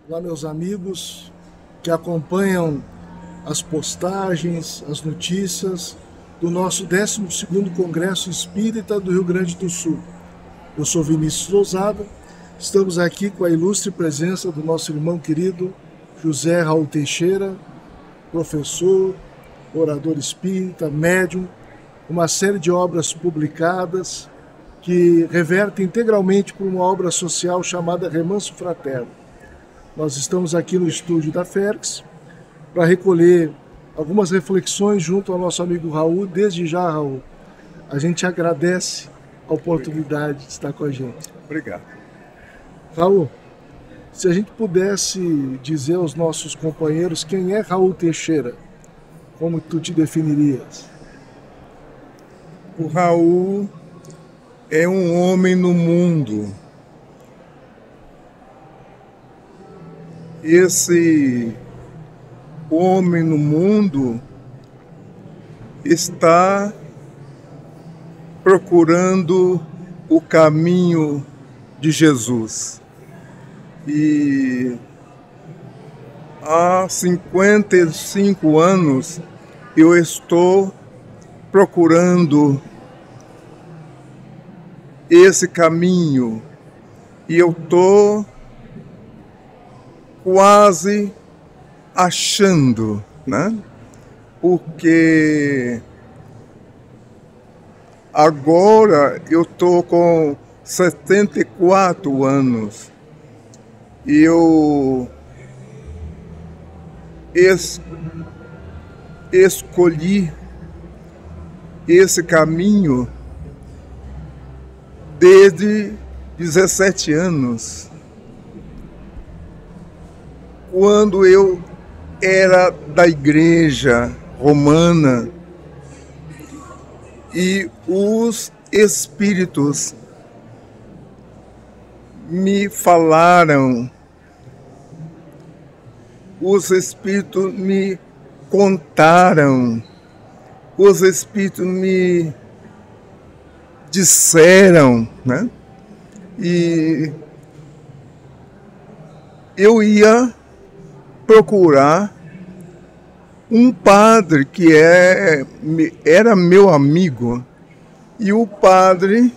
Olá, meus amigos que acompanham as postagens, as notícias do nosso 12º Congresso Espírita do Rio Grande do Sul. Eu sou Vinícius Lousada, estamos aqui com a ilustre presença do nosso irmão querido José Raul Teixeira, professor, orador espírita, médium, uma série de obras publicadas que revertem integralmente para uma obra social chamada Remanso Fraterno. Nós estamos aqui no estúdio da Ferx para recolher algumas reflexões junto ao nosso amigo Raul. Desde já, Raul, a gente agradece a oportunidade de estar com a gente. Obrigado. Raul, se a gente pudesse dizer aos nossos companheiros quem é Raul Teixeira, como tu te definirias? O Raul é um homem no mundo. Esse homem no mundo está procurando o caminho de Jesus. E há 55 anos eu estou procurando esse caminho e eu estou quase achando, né? Porque agora eu estou com 74 anos e eu escolhi esse caminho desde 17 anos. Quando eu era da igreja romana e os espíritos me falaram, os espíritos me contaram, os espíritos me disseram, né? E eu ia procurar um padre que era meu amigo, e o padre,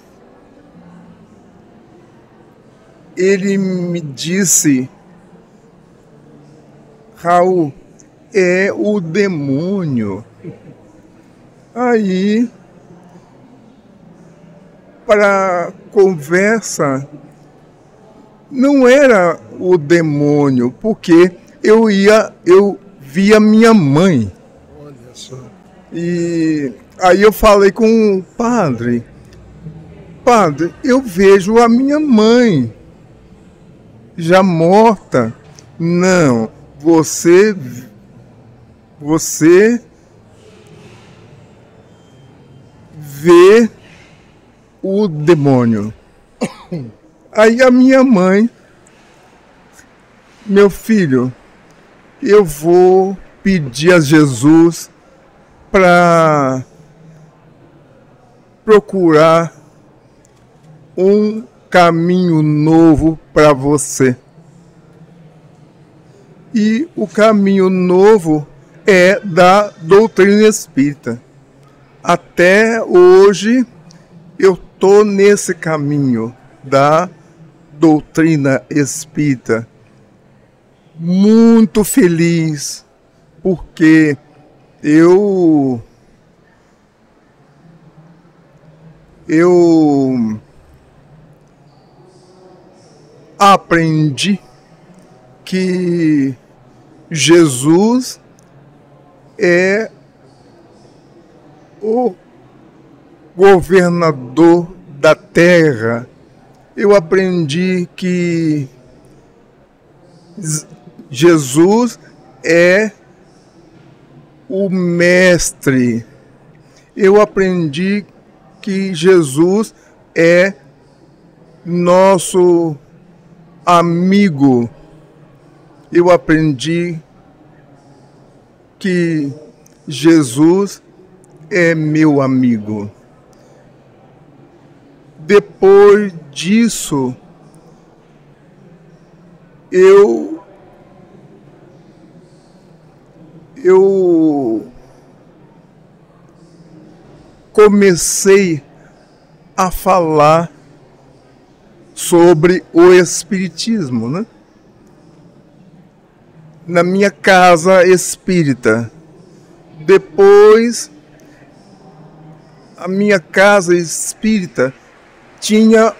ele me disse: Raul, é o demônio. Aí, para conversa, não era o demônio, porque eu via minha mãe. Olha só. E aí eu falei com o padre: Padre, eu vejo a minha mãe já morta. Não, você vê o demônio. Aí a minha mãe: meu filho, eu vou pedir a Jesus para procurar um caminho novo para você. E o caminho novo é da doutrina espírita. Até hoje eu estou nesse caminho da doutrina espírita. Muito feliz, porque eu aprendi que Jesus é o governador da terra. Eu aprendi que Jesus é o mestre. Eu aprendi que Jesus é nosso amigo. Eu aprendi que Jesus é meu amigo. Depois disso, eu eu comecei a falar sobre o Espiritismo, né? Na minha casa espírita. Depois, a minha casa espírita tinha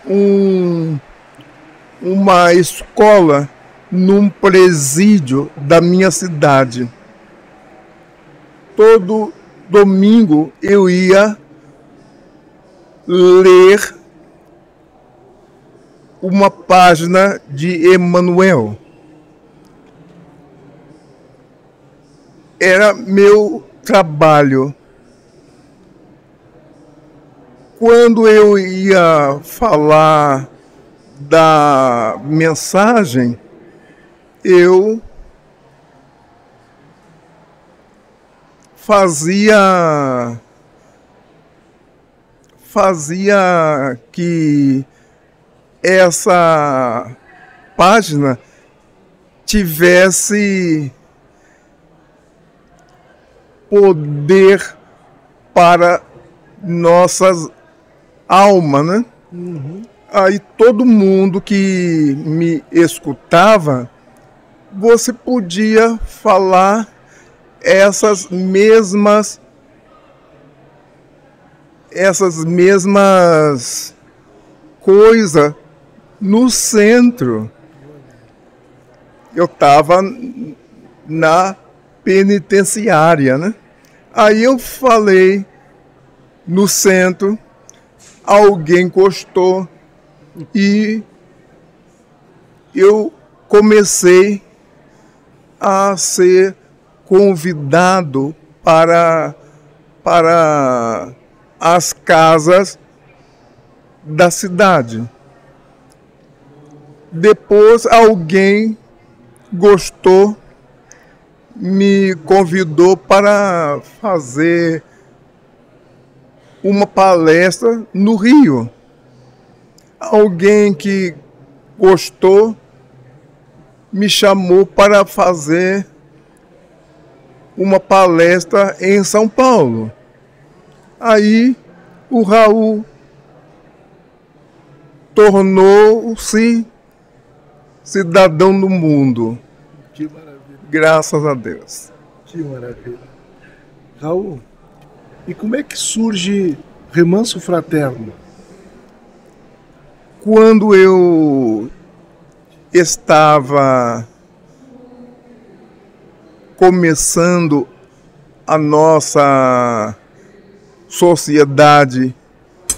uma escola num presídio da minha cidade. Todo domingo eu ia ler uma página de Emmanuel. Era meu trabalho. Quando eu ia falar da mensagem, eu fazia que essa página tivesse poder para nossas almas, né? Uhum. Aí todo mundo que me escutava, você podia falar essas mesmas coisas no centro. Eu estava na penitenciária, né? Aí eu falei no centro, alguém gostou e eu comecei a ser convidado para as casas da cidade. Depois alguém gostou, me convidou para fazer uma palestra no Rio. Alguém que gostou me chamou para fazer uma palestra em São Paulo. Aí o Raul tornou-se cidadão do mundo. Que maravilha. Graças a Deus. Que maravilha. Raul, e como é que surge Remanso Fraterno? Quando eu estava começando a nossa sociedade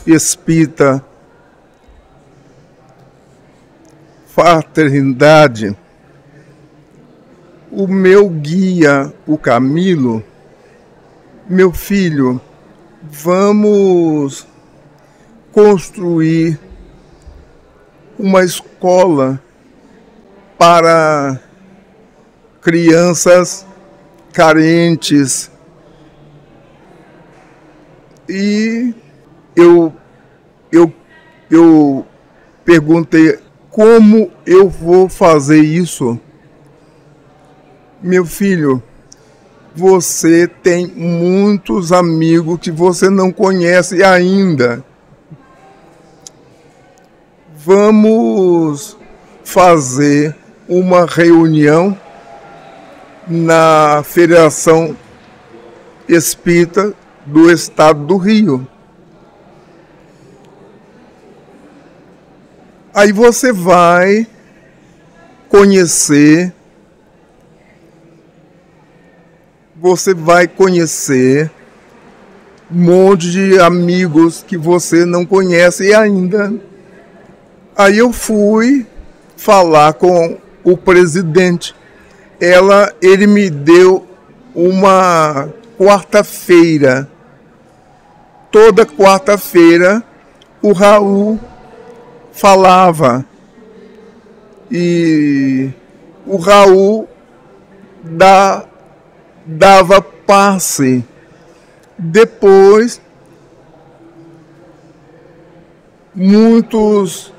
espírita fraternidade, o meu guia, o Camilo, meu filho, vamos construir uma escola para crianças carentes. E eu perguntei, como eu vou fazer isso? Meu filho, você tem muitos amigos que você não conhece ainda. Vamos fazer uma reunião na Federação Espírita do Estado do Rio. Aí você vai conhecer um monte de amigos que você não conhece ainda. Aí eu fui falar com o presidente. Ele me deu uma quarta-feira. Toda quarta-feira o Raul falava. E o Raul dava passe. Depois, muitos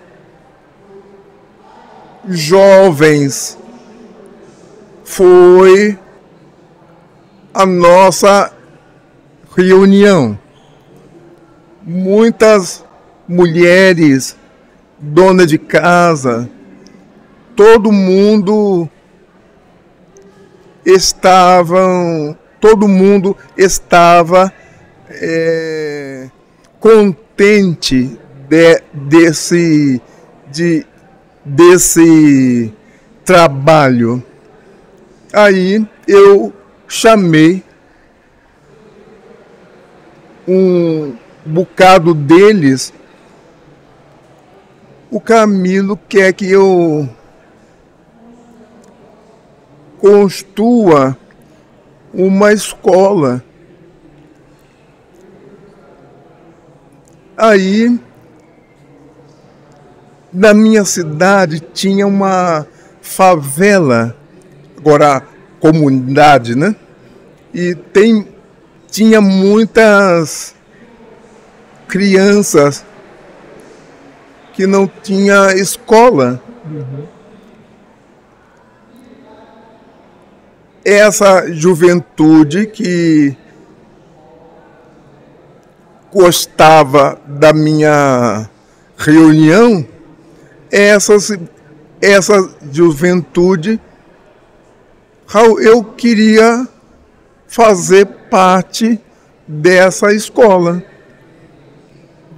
jovens foi a nossa reunião. Muitas mulheres, donas de casa, todo mundo estava contente desse trabalho. Aí eu chamei um bocado deles. O Camilo quer que eu construa uma escola. Aí, na minha cidade, tinha uma favela, agora comunidade, né? E tinha muitas crianças que não tinha escola. Essa juventude que gostava da minha reunião, essa juventude, eu queria fazer parte dessa escola.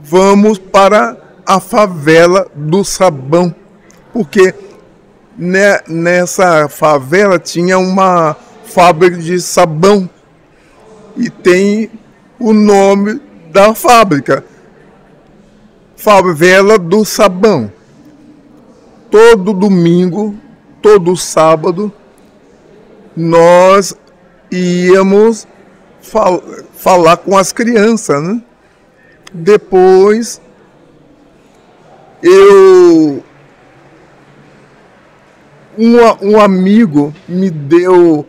Vamos para a favela do Sabão, porque nessa favela tinha uma fábrica de sabão e tem o nome da fábrica, Favela do Sabão. Todo domingo, todo sábado, nós íamos falar com as crianças, né? Depois um amigo me deu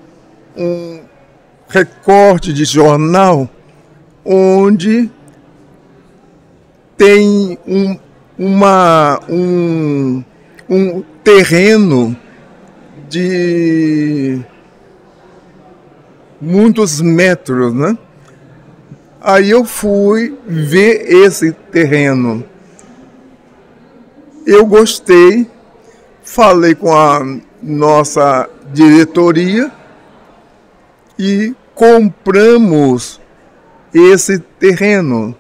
um recorte de jornal onde tem um terreno de muitos metros, né? Aí eu fui ver esse terreno. Eu gostei, falei com a nossa diretoria e compramos esse terreno.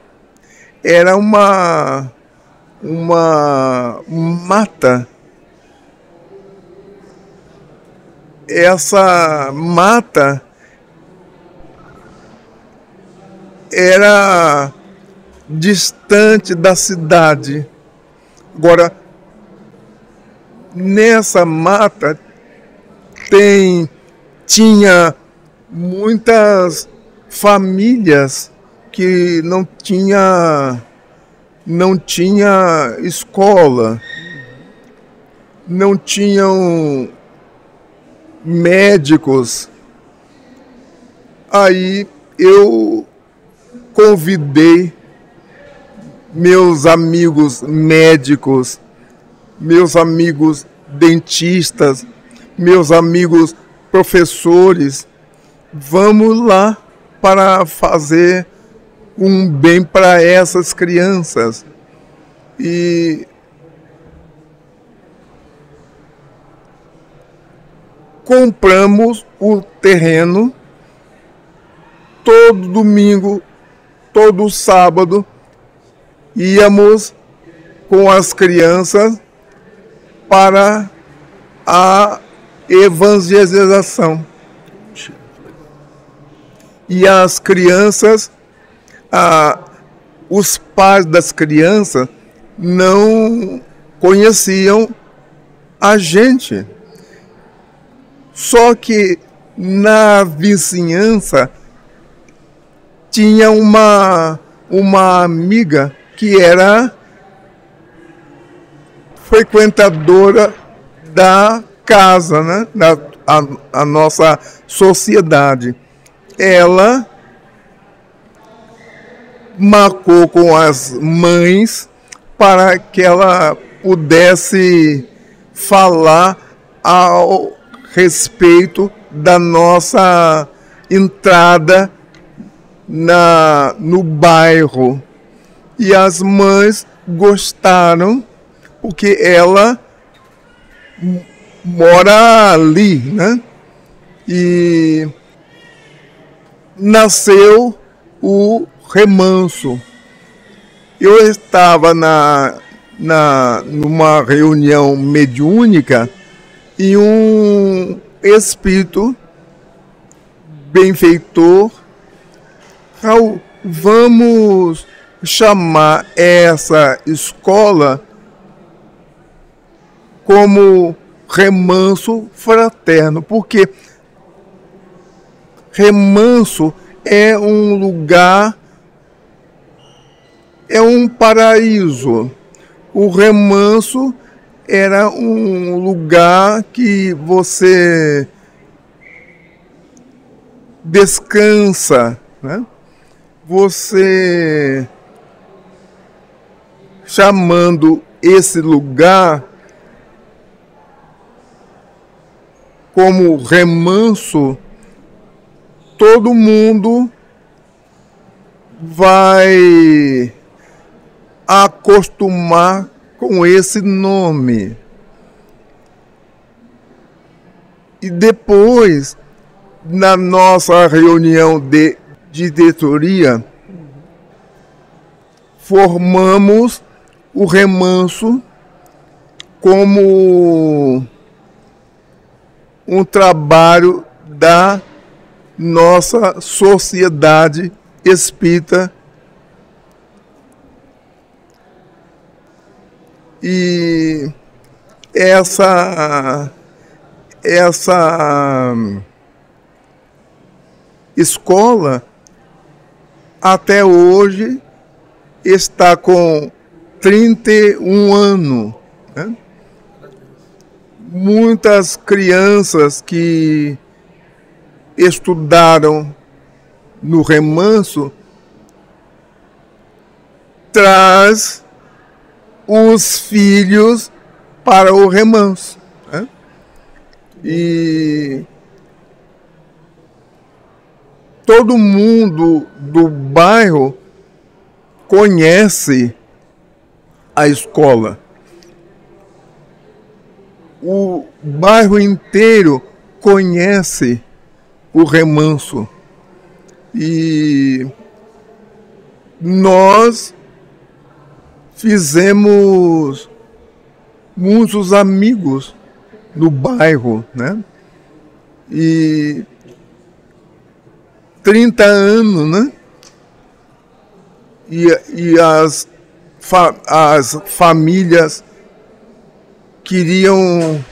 Era uma mata. Essa mata era distante da cidade. Agora, nessa mata tinha muitas famílias que não tinha escola, não tinham médicos. Aí eu convidei meus amigos médicos, meus amigos dentistas, meus amigos professores, vamos lá para fazer um bem para essas crianças. E compramos o terreno. Todo domingo, todo sábado, íamos com as crianças para a evangelização. E as crianças, os pais das crianças não conheciam a gente. Só que na vizinhança tinha uma amiga que era frequentadora da casa, né? A nossa sociedade. Ela marcou com as mães para que ela pudesse falar ao respeito da nossa entrada no bairro. E as mães gostaram, porque ela mora ali, né? E nasceu o Remanso. Eu estava numa reunião mediúnica e um espírito benfeitor, Raul, vamos chamar essa escola como Remanso Fraterno, porque Remanso é um lugar, é um paraíso. O Remanso era um lugar que você descansa, né? Você, chamando esse lugar como Remanso, todo mundo vai acostumar com esse nome. E depois, na nossa reunião de diretoria, formamos o Remanso como um trabalho da nossa sociedade espírita. E essa escola até hoje está com 31 anos, né? Muitas crianças que estudaram no Remanso traz os filhos para o Remanso, né? E todo mundo do bairro conhece a escola. O bairro inteiro conhece o Remanso. E nós fizemos muitos amigos no bairro, né? E 30 anos, né? E as famílias queriam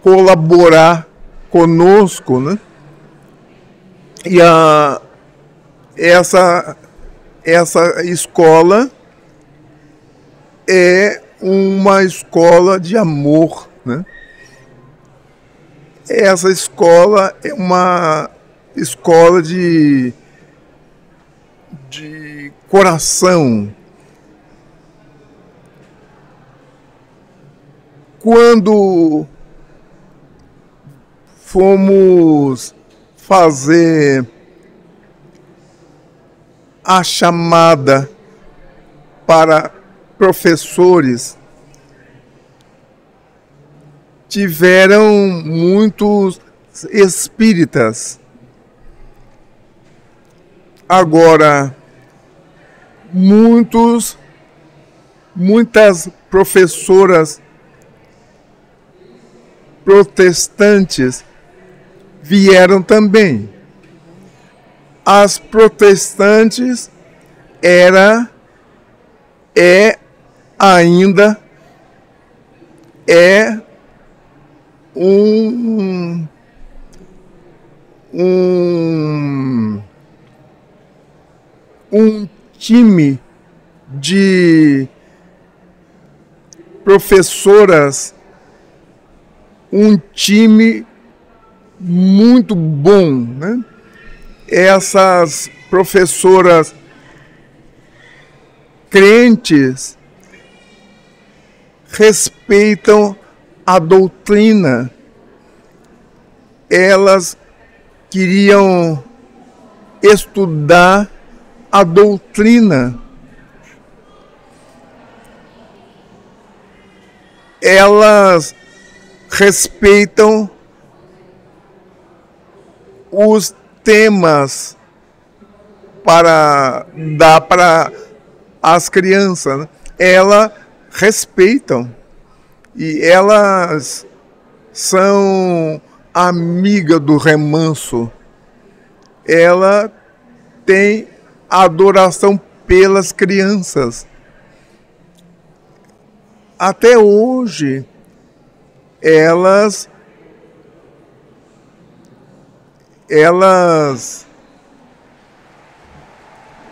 colaborar conosco, né? E essa escola é uma escola de amor, né? Essa escola é uma escola de coração. Quando fomos fazer a chamada para professores, tiveram muitos espíritas. Agora, muitas professoras protestantes vieram também. As protestantes ainda é um time de professoras, um time muito bom, né? Essas professoras crentes respeitam a doutrina. Elas queriam estudar a doutrina. Elas respeitam os temas para dar para as crianças, né? Elas respeitam e elas são amigas do remanso. Ela tem adoração pelas crianças. Até hoje, elas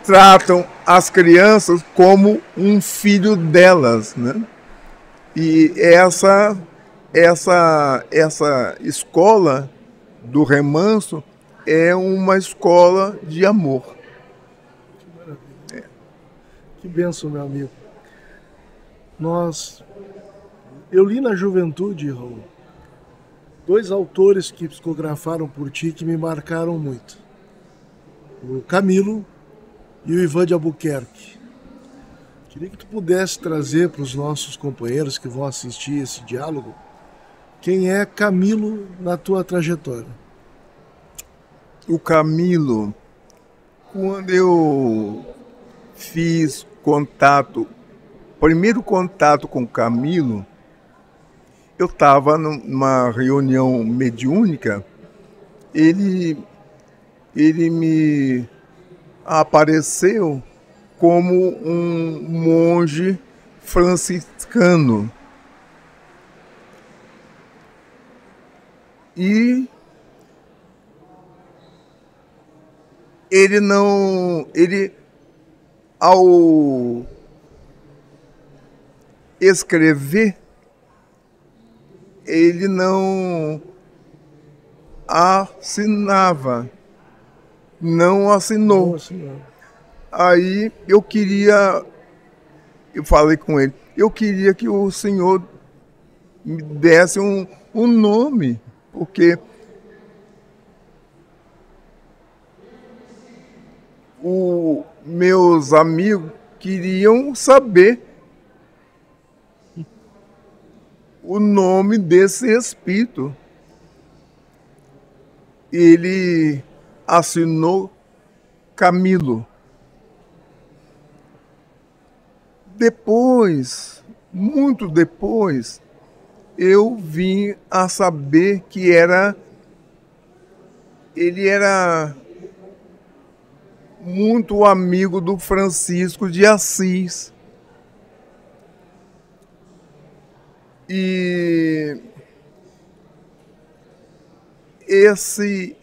tratam as crianças como um filho delas, né? E essa escola do remanso é uma escola de amor. Que bênção, meu amigo. Eu li na juventude, Raul, 2 autores que psicografaram por ti que me marcaram muito. O Camilo e o Ivan de Albuquerque. Queria que tu pudesse trazer para os nossos companheiros que vão assistir esse diálogo quem é Camilo na tua trajetória. O Camilo, quando eu fiz primeiro contato com o Camilo, eu estava numa reunião mediúnica, ele me apareceu como um monge franciscano. E ele ao escrever, ele não assinava, não assinou. Aí eu falei com ele, eu queria que o senhor me desse um nome, porque meus amigos queriam saber o nome desse espírito. Ele assinou Camilo. Depois, muito depois, eu vim a saber que ele era muito amigo do Francisco de Assis. E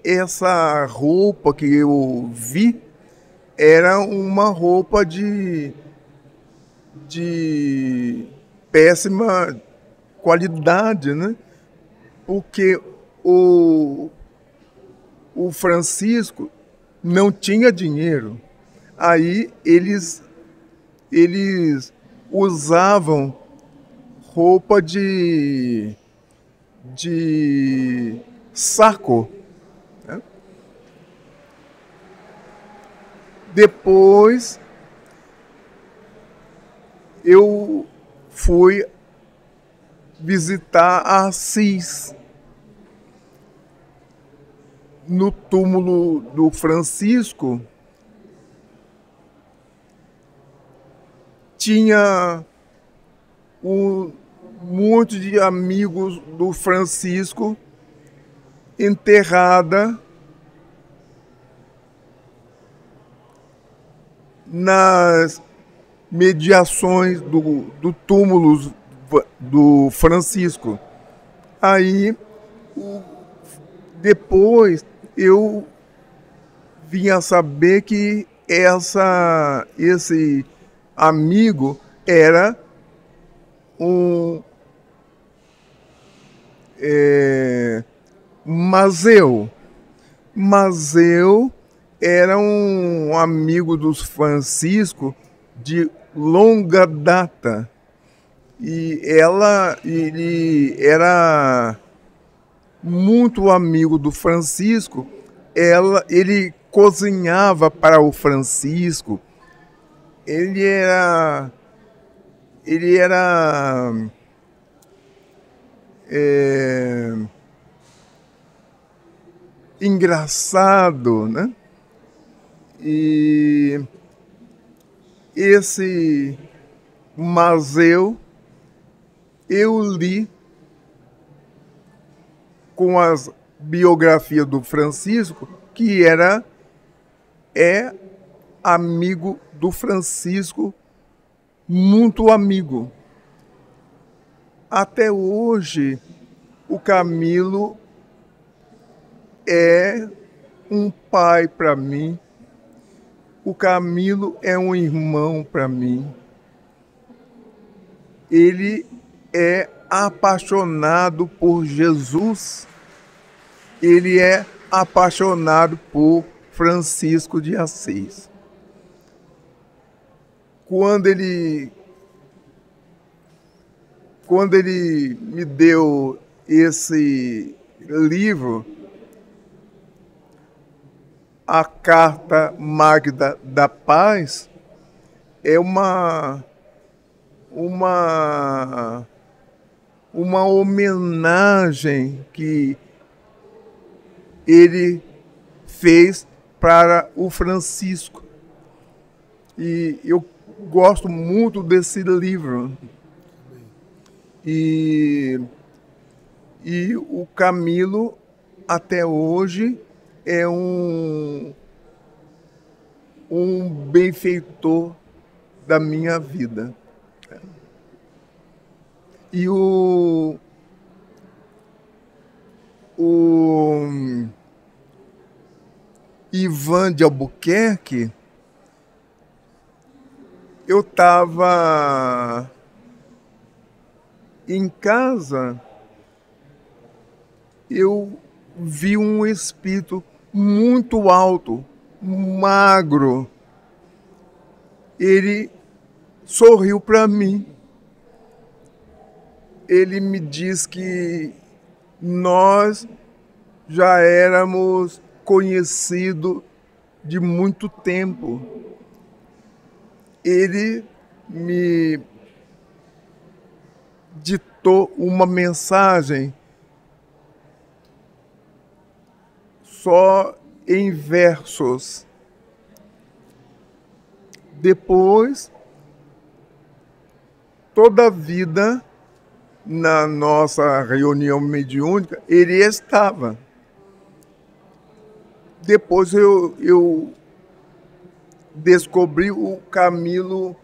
essa roupa que eu vi era uma roupa de péssima qualidade, né? Porque o Francisco não tinha dinheiro. Aí eles usavam roupa de saco, né? Depois eu fui visitar Assis. No túmulo do Francisco tinha um monte de amigos do Francisco enterrada nas mediações do túmulo do Francisco. Aí, depois, eu vim a saber que esse amigo era um Mazeu. Mazeu era um amigo dos Francisco de longa data. E ele era muito amigo do Francisco. ele cozinhava para o Francisco. Ele era engraçado, né? E mas eu li com as biografias do Francisco, que é amigo do Francisco, muito amigo. Até hoje, o Camilo é um pai para mim. O Camilo é um irmão para mim. Ele é apaixonado por Jesus. Ele é apaixonado por Francisco de Assis. Quando ele me deu esse livro, a Carta Magna da Paz, é uma homenagem que ele fez para o Francisco. E eu gosto muito desse livro. E o Camilo, até hoje, é um benfeitor da minha vida. E o Ivan de Albuquerque, eu estava em casa, eu vi um espírito muito alto, magro. Ele sorriu para mim. Ele me disse que nós já éramos conhecidos de muito tempo. Ele me ditou uma mensagem só em versos. Depois, toda a vida, na nossa reunião mediúnica, ele estava. Depois eu descobri o Camilo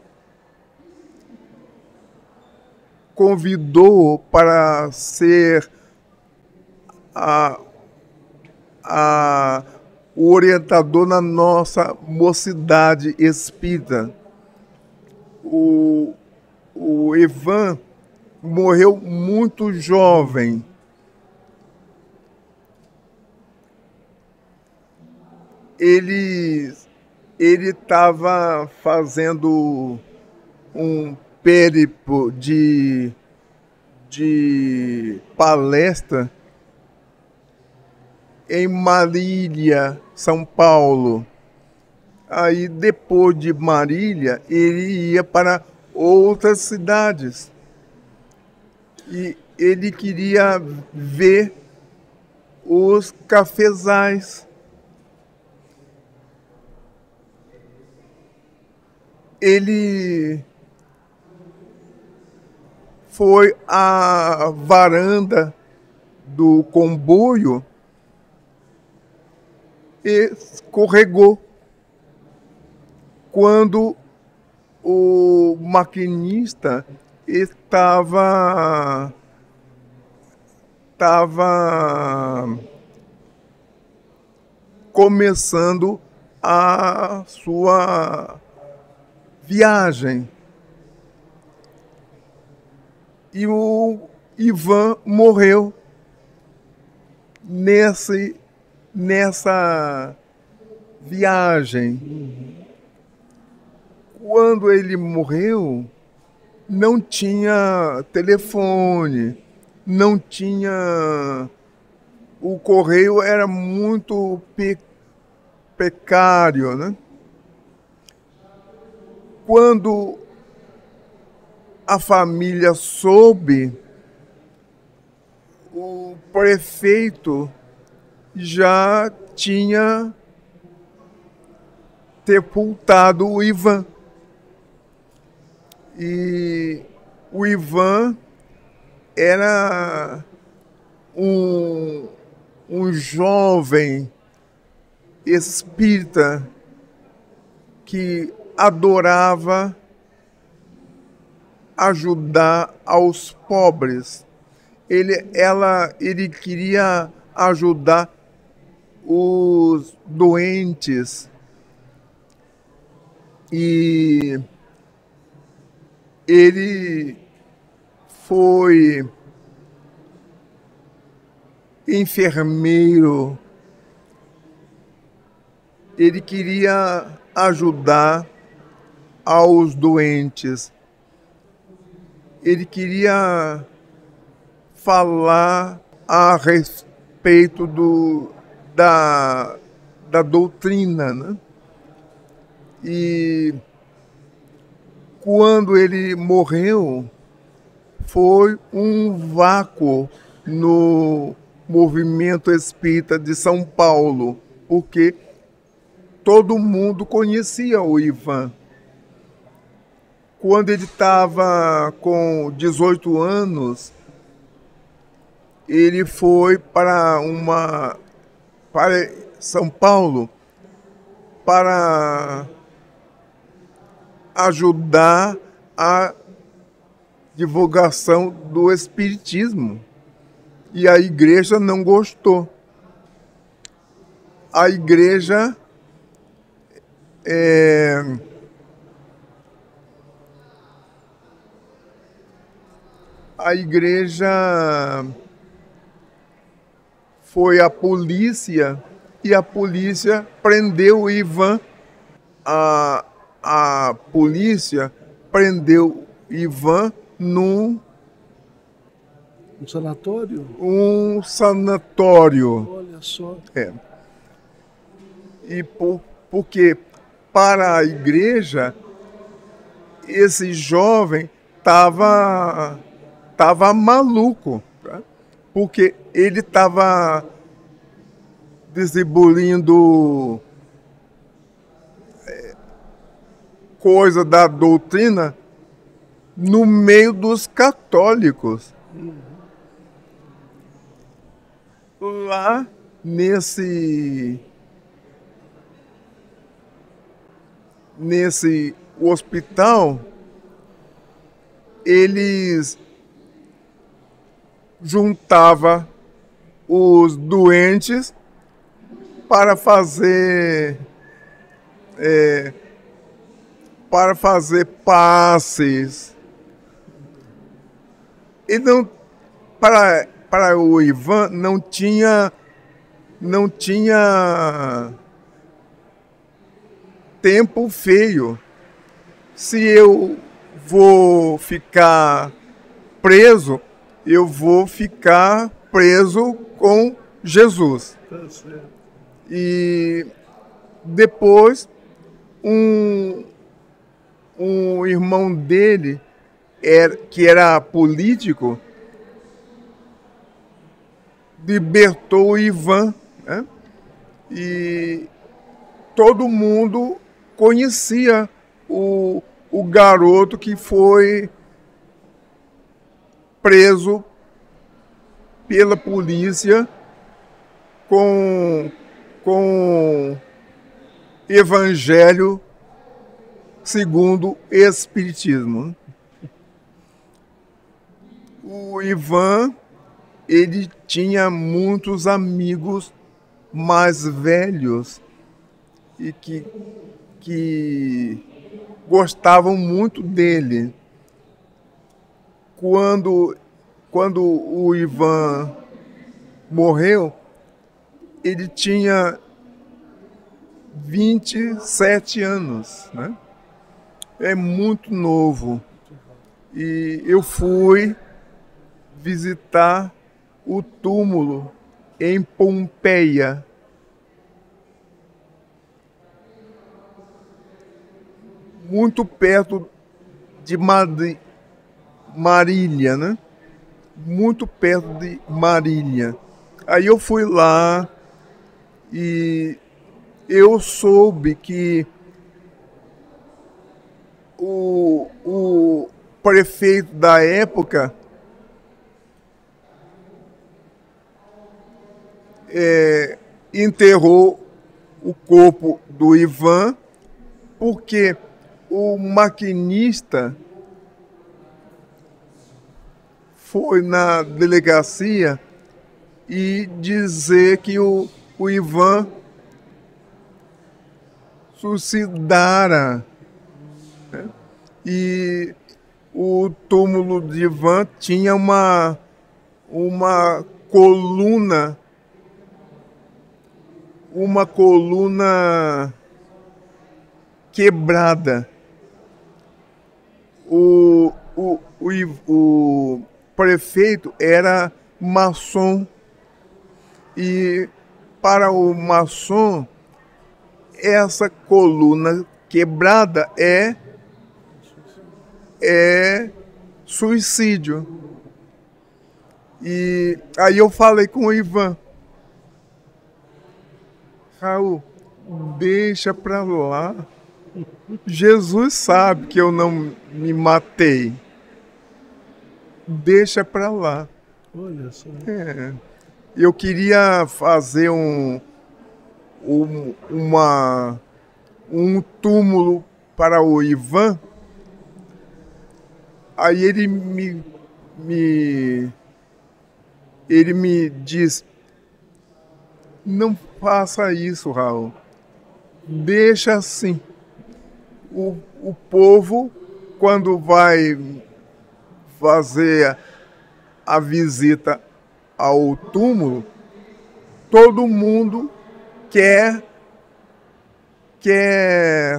convidou para ser o orientador na nossa mocidade espírita. O Ivan morreu muito jovem. Ele estava fazendo um périplo de palestra em Marília, São Paulo. Aí, depois de Marília, ele ia para outras cidades. E ele queria ver os cafezais. Ele foi à varanda do comboio e escorregou. Quando o maquinista estava começando a sua viagem. E o Ivan morreu nessa viagem. Quando ele morreu, não tinha telefone, não tinha o correio era muito precário, né? Quando a família soube, o prefeito já tinha sepultado o Ivan. E o Ivan era um jovem espírita que adorava ajudar aos pobres. Ele queria ajudar os doentes e ele foi enfermeiro. Ele queria ajudar aos doentes. Ele queria falar a respeito da doutrina, né? E quando ele morreu, foi um vácuo no movimento espírita de São Paulo, porque todo mundo conhecia o Ivan. Quando ele estava com 18 anos, ele foi para São Paulo para ajudar a divulgação do espiritismo. E a igreja não gostou. A igreja foi à polícia e a polícia prendeu o Ivan. A polícia prendeu Ivan num sanatório? Um sanatório. Olha só. E porque para a igreja esse jovem estava maluco, tá? Porque ele estava distribuindo coisa da doutrina no meio dos católicos. Lá nesse hospital, eles juntavam os doentes para fazer passes. E não, para o Ivan não tinha tempo feio. Se eu vou ficar preso, eu vou ficar preso com Jesus. Tá certo. E depois um irmão dele, que era político, libertou o Ivan, né? E todo mundo conhecia o garoto que foi preso pela polícia com evangelho segundo o Espiritismo. O Ivan, ele tinha muitos amigos mais velhos e que gostavam muito dele. Quando o Ivan morreu, ele tinha 27 anos, né? É muito novo. E eu fui visitar o túmulo em Pompeia. Muito perto de Marília, né? Muito perto de Marília. Aí eu fui lá e eu soube que o prefeito da época enterrou o corpo do Ivan porque o maquinista foi na delegacia e dizer que o Ivan suicidara. E o túmulo de Ivan tinha uma coluna, quebrada. O prefeito era maçom e para o maçom essa coluna quebrada é suicídio. E aí eu falei com o Ivan: Raul, deixa pra lá. Jesus sabe que eu não me matei. Deixa pra lá. Olha só. Eu queria fazer um túmulo para o Ivan. Aí ele me diz: não faça isso, Raul. Deixa assim. O povo, quando vai fazer a visita ao túmulo, todo mundo quer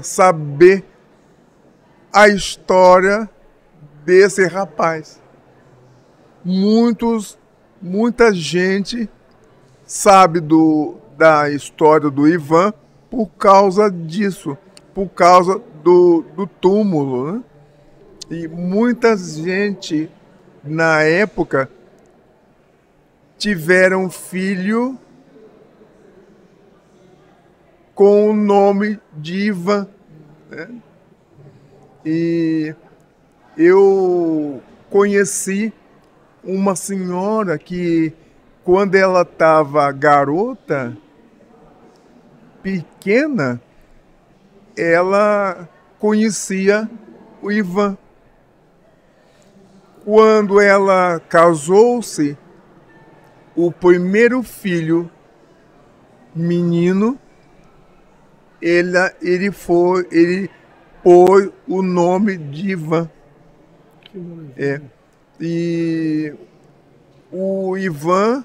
saber a história desse rapaz. Muita gente sabe da história do Ivan por causa disso, por causa do túmulo, né? E muita gente na época tiveram filho com o nome de Ivan, né? E eu conheci uma senhora que, quando ela estava garota, pequena, ela conhecia o Ivan. Quando ela casou-se, o primeiro filho, menino, ele pôs o nome de Ivan. E o Ivan,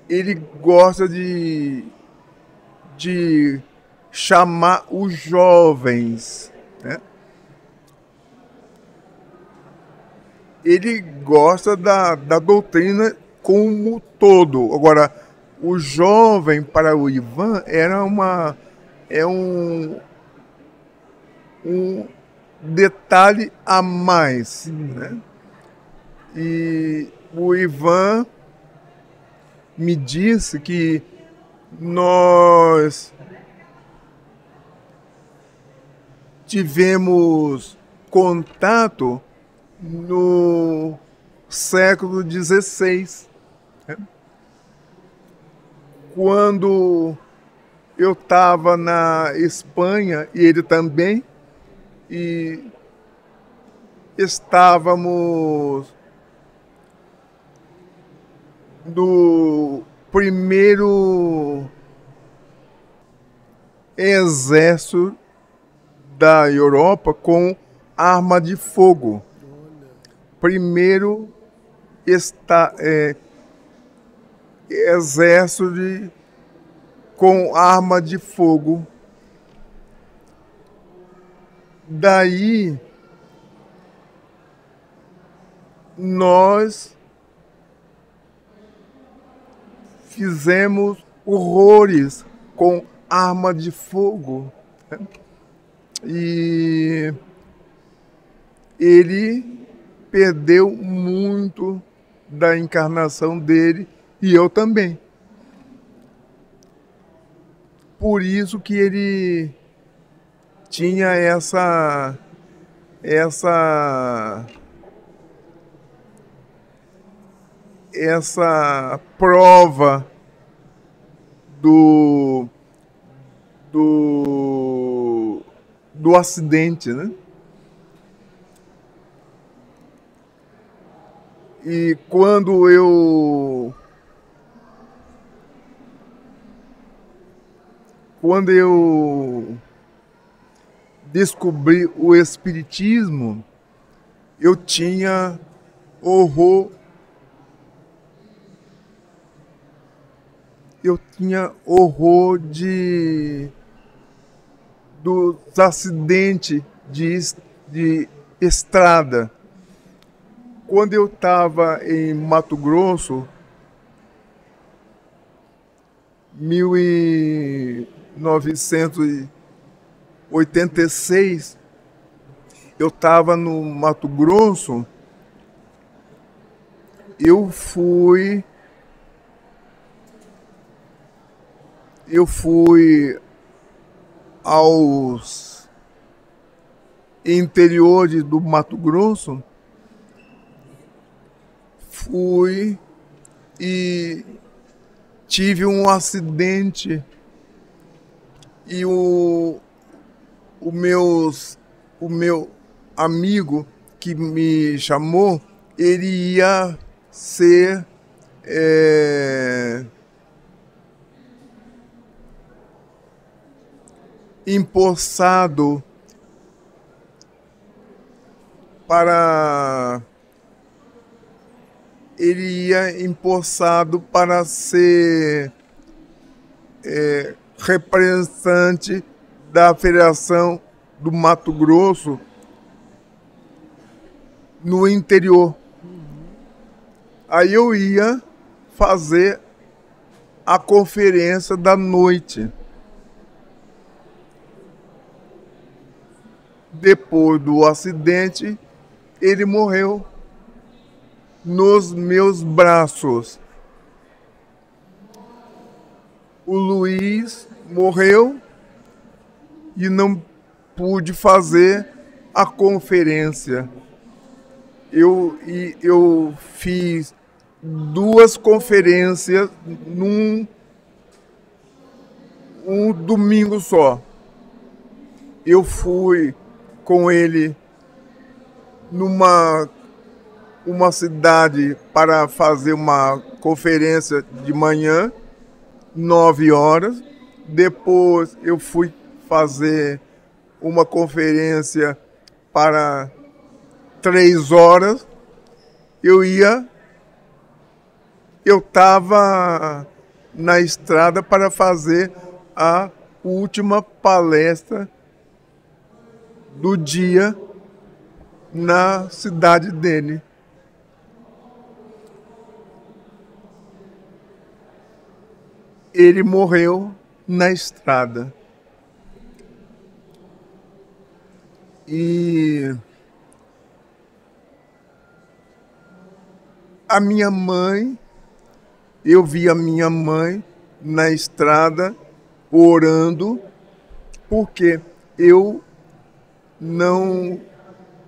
ele gosta de chamar os jovens, né? Ele gosta da doutrina como todo. Agora, o jovem para o Ivan é um detalhe a mais, né? E o Ivan me disse que nós tivemos contato no século XVI, né? Quando eu estava na Espanha, e ele também, e estávamos no primeiro exército da Europa com arma de fogo. Primeiro exército com arma de fogo. Daí nós fizemos horrores com arma de fogo. Né? E ele perdeu muito da encarnação dele e eu também. Por isso que ele tinha essa prova do acidente, né? E quando eu descobri o Espiritismo, eu tinha horror. Eu tinha horror dos acidentes de estrada. Quando eu estava em Mato Grosso, 1986, eu estava no Mato Grosso, eu fui aos interiores do Mato Grosso, fui e tive um acidente e o meu amigo que me chamou, ele ia ser empossado para ser representante da Federação do Mato Grosso no interior. Aí eu ia fazer a conferência da noite. Depois do acidente, ele morreu nos meus braços. O Luiz morreu e não pude fazer a conferência. Eu fiz 2 conferências num domingo só. Eu fui com ele numa cidade para fazer uma conferência de manhã, 9 horas. Depois eu fui fazer uma conferência para 3 horas. Eu estava na estrada para fazer a última palestra do dia na cidade dele. Ele morreu na estrada. E a minha mãe, eu vi a minha mãe na estrada orando, porque eu não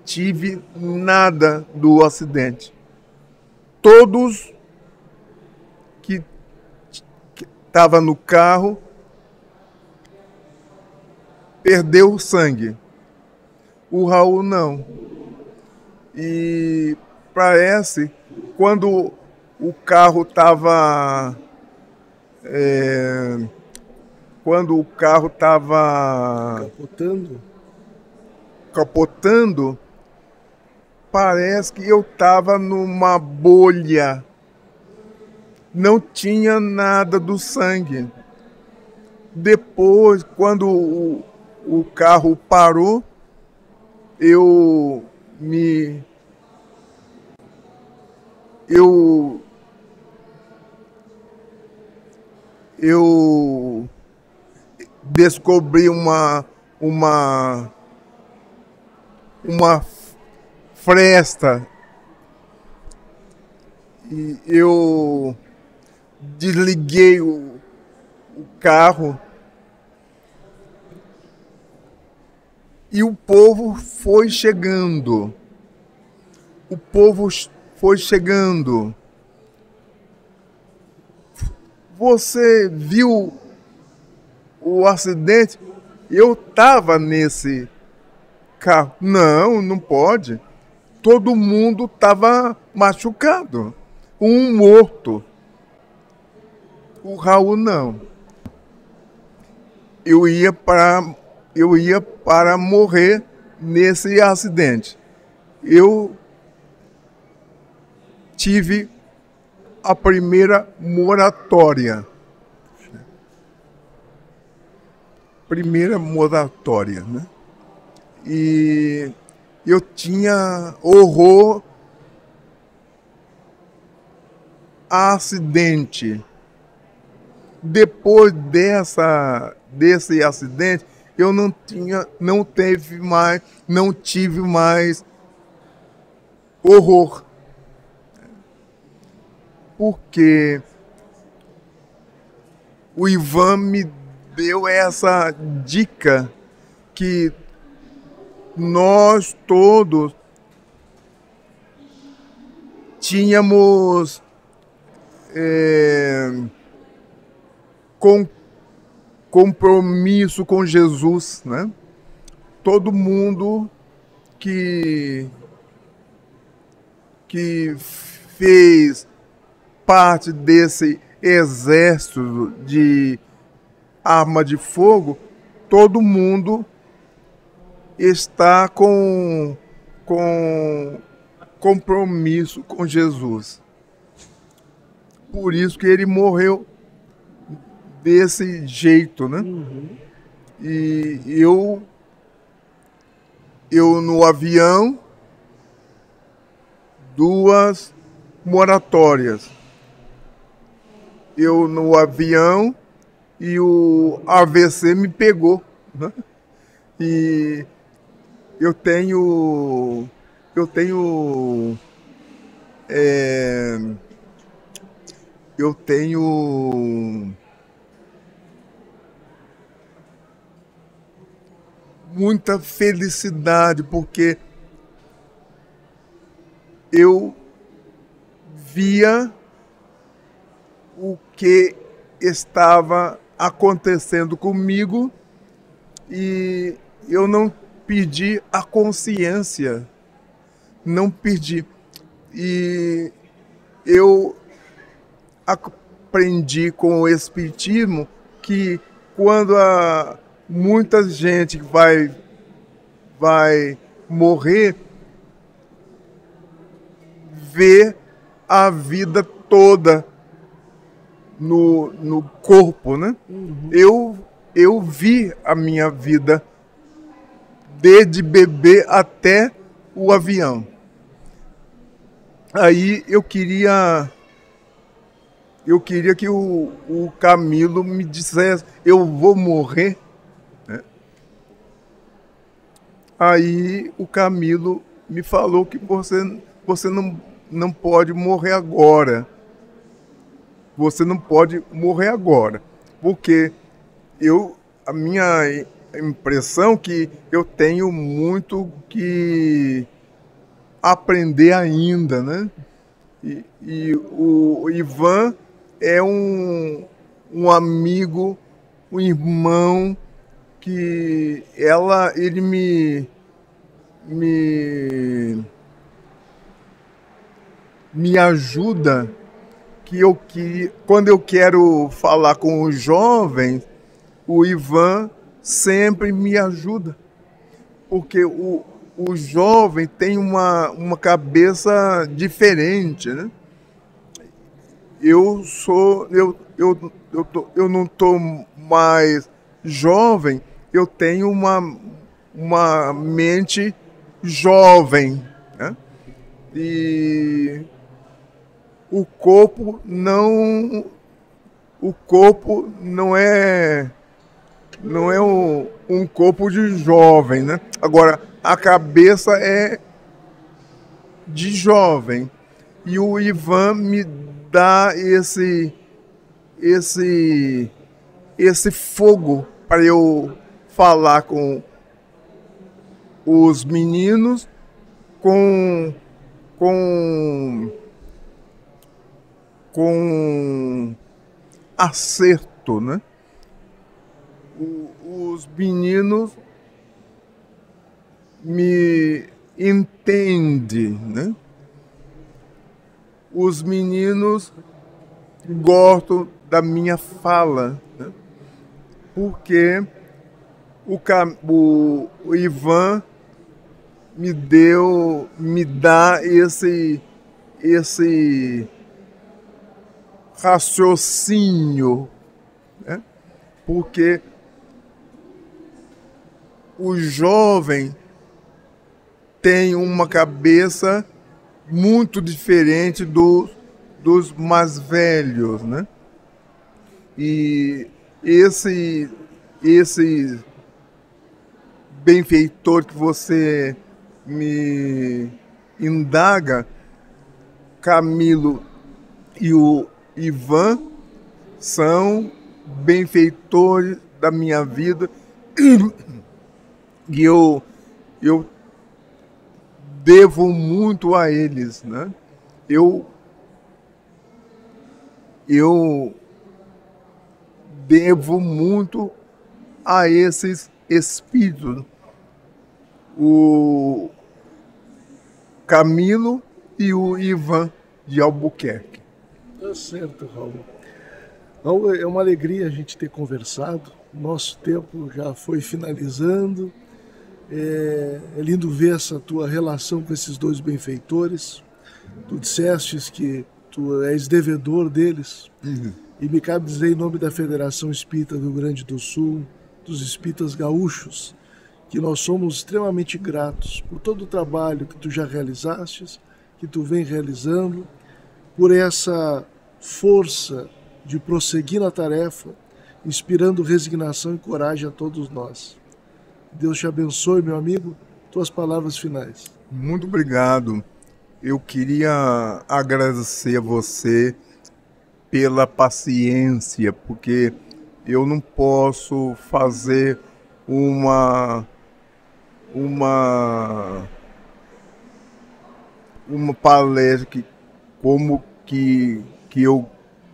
tive nada do acidente. Todos que estavam no carro perdeu sangue. O Raul não. E parece, quando o carro estava capotando, parece que eu estava numa bolha. Não tinha nada do sangue. Depois, quando o carro parou, eu eu descobri uma fresta e eu desliguei o carro e o povo foi chegando. O povo foi chegando. Você viu o acidente? Eu estava nesse carro. Não, não pode. Todo mundo estava machucado. Um morto. O Raul não. Eu ia para morrer nesse acidente. Eu tive a primeira moratória. Primeira moratória, né? E eu tinha horror a acidente. Depois desse acidente, eu não tive mais horror. Porque o Ivan me deu essa dica que nós todos tínhamos compromisso com Jesus, né? Todo mundo que fez parte desse exército de arma de fogo, todo mundo está com compromisso com Jesus. Por isso que ele morreu desse jeito, né? Uhum. E eu no avião, 2 moratórias. Eu no avião e o AVC me pegou, né? E eu tenho muita felicidade porque eu via o que estava acontecendo comigo e eu não perdi a consciência, não perdi. E eu aprendi com o Espiritismo que quando muita gente vai morrer, vê a vida toda no corpo, né? Uhum. Eu vi a minha vida desde bebê até o avião. Aí eu queria que o Camilo me dissesse, eu vou morrer, né? Aí o Camilo me falou que você não pode morrer agora. Você não pode morrer agora. Porque a minha impressão é que eu tenho muito que aprender ainda, né? E o Ivan é um amigo, um irmão que ele me ajuda, quando eu quero falar com os jovens, o Ivan sempre me ajuda, porque o jovem tem uma cabeça diferente, né? Eu não estou mais jovem, eu tenho uma mente jovem, né? E o corpo não o corpo não é um corpo de jovem, né? Agora, a cabeça é de jovem. E o Ivan me dá esse fogo para eu falar com os meninos com acerto, né? Os meninos me entendem, né? Os meninos gostam da minha fala, né? Porque o Ivan me dá esse raciocínio, né? Porque o jovem tem uma cabeça muito diferente dos mais velhos, né? E esse benfeitor que você me indaga, Camilo e o Ivan, são benfeitores da minha vida e eu devo muito a eles, né? Eu devo muito a esses espíritos, o Camilo e o Ivan de Albuquerque. Tá certo, Raul. Raul, é uma alegria a gente ter conversado. Nosso tempo já foi finalizando. É lindo ver essa tua relação com esses dois benfeitores. Tu disseste que tu és devedor deles. Uhum. E me cabe dizer, em nome da Federação Espírita do Rio Grande do Sul, dos espíritas gaúchos, que nós somos extremamente gratos por todo o trabalho que tu já realizaste, que tu vem realizando, por essa força de prosseguir na tarefa, inspirando resignação e coragem a todos nós. Deus te abençoe, meu amigo. Tuas palavras finais. Muito obrigado. Eu queria agradecer a você pela paciência, porque eu não posso fazer uma palestra como que eu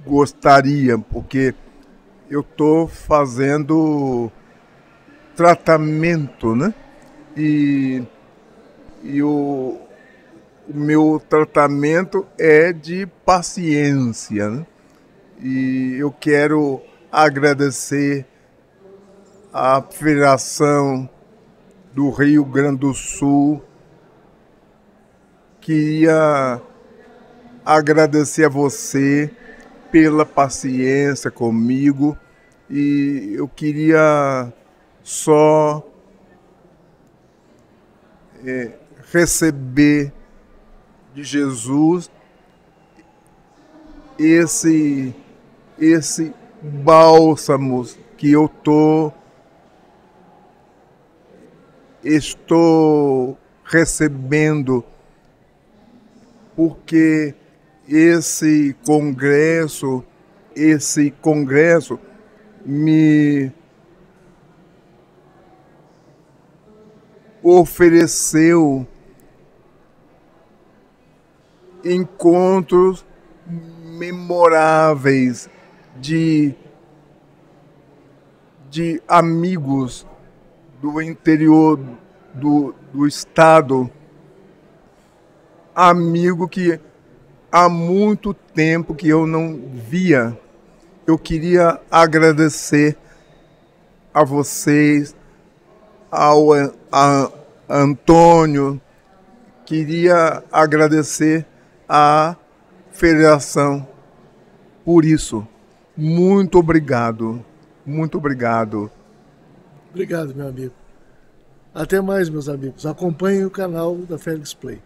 gostaria, porque eu estou fazendo tratamento, né? E o meu tratamento é de paciência, né? E eu quero agradecer à Federação do Rio Grande do Sul, queria agradecer a você pela paciência comigo e eu queria só receber de Jesus esse bálsamo que eu estou recebendo, porque esse congresso me ofereceu encontros memoráveis de amigos do interior do estado, amigo que há muito tempo que eu não via. Eu queria agradecer a vocês, ao Antônio, queria agradecer à Federação por isso. Muito obrigado. Muito obrigado. Obrigado, meu amigo. Até mais, meus amigos. Acompanhem o canal da Félix Play.